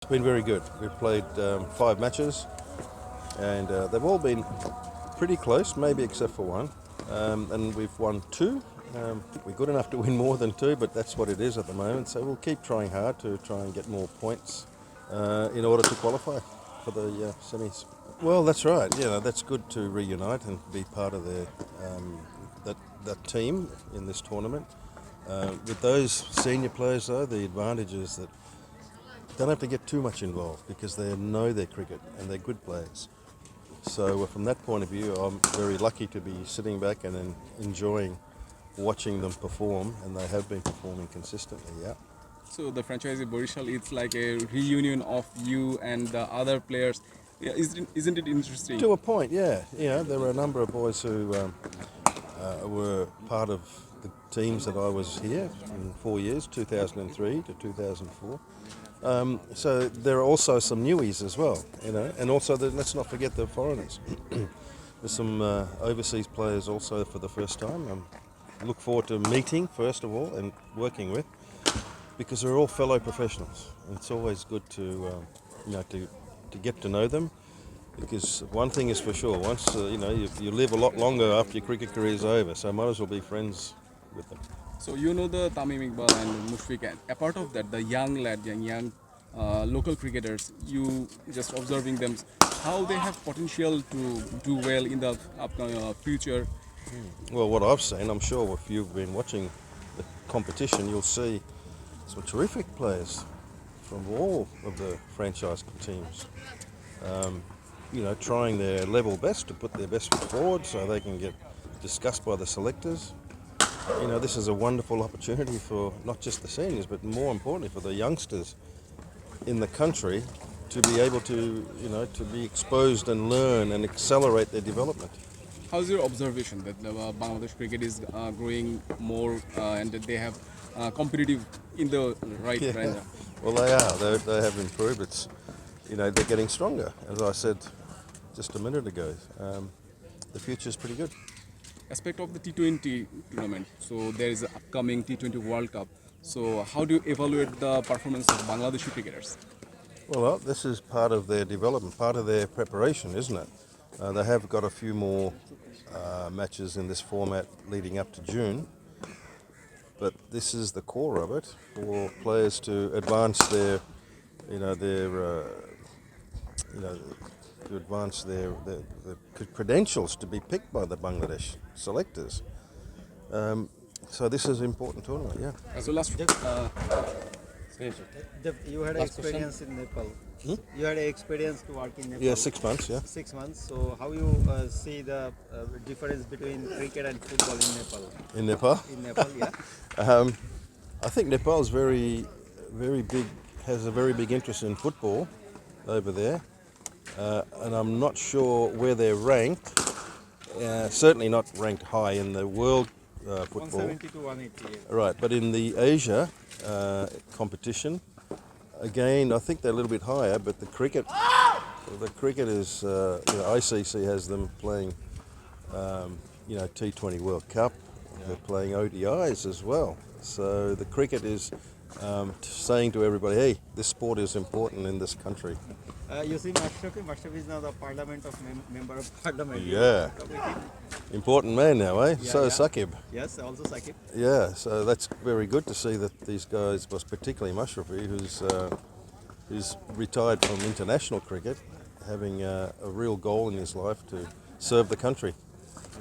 It's been very good. We've played 5 matches, and they've all been pretty close, maybe except for one. And we've won 2. We're good enough to win more than 2, but that's what it is at the moment. So we'll keep trying hard to try and get more points in order to qualify for the semis. Well, that's right. That's good to reunite and be part of that team in this tournament. With those senior players, though, the advantage is that don't have to get too much involved because they know their cricket and they're good players. So from that point of view, I'm very lucky to be sitting back and then enjoying watching them perform, and they have been performing consistently, yeah. So the franchise Borishal, it's like a reunion of you and the other players. Yeah, isn't it interesting? To a point, yeah. There were a number of boys who were part of the teams that I was here in 4 years, 2003 to 2004. So there are also some newies as well, and also let's not forget the foreigners. There's some overseas players also for the first time. I look forward to meeting first of all and working with, because they're all fellow professionals. And it's always good to get to know them, because one thing is for sure: once you live a lot longer after your cricket career is over, so might as well be friends with them. So you know the Tamim Iqbal and Mushfiq, and apart of that, the young local cricketers, you just observing them, how they have potential to do well in the upcoming future. Well, what I've seen, I'm sure if you've been watching the competition, you'll see some terrific players from all of the franchise teams. Trying their level best to put their best foot forward so they can get discussed by the selectors. This is a wonderful opportunity for not just the seniors, but more importantly for the youngsters in the country to be able to, to be exposed and learn and accelerate their development. How's your observation that Bangladesh cricket is growing more and that they have competitive in the right range? Well, they are. They have improved. They're getting stronger, as I said just a minute ago. The future is pretty good. Aspect of the T20 tournament. So there is an upcoming T20 World Cup. So how do you evaluate the performance of Bangladeshi cricketers? Well, this is part of their development, part of their preparation, isn't it? They have got a few more matches in this format leading up to June, but this is the core of it for players to advance their credentials to be picked by the Bangladesh selectors. So this is an important tournament, yeah. So last You had experience in Nepal. You had experience to work in Nepal. Yeah, 6 months, yeah. 6 months. So how you see the difference between cricket and football in Nepal? In Nepal? In Nepal, yeah. I think Nepal is very big, has a very big interest in football over there. And I'm not sure where they're ranked. Certainly not ranked high in the world football. 170 to 180. Right, but in the Asia competition, again, I think they're a little bit higher. But the cricket is ICC has them playing, T20 World Cup. They're playing ODIs as well. So the cricket is saying to everybody, hey, this sport is important in this country. You see, Mashrafi is now the member of parliament. Yeah. Important man now, eh? Yeah, so yeah. Saqib. Yes, also Saqib. Yeah, so that's very good to see that these guys, particularly Mashrafi, who's retired from international cricket, having a real goal in his life to serve the country.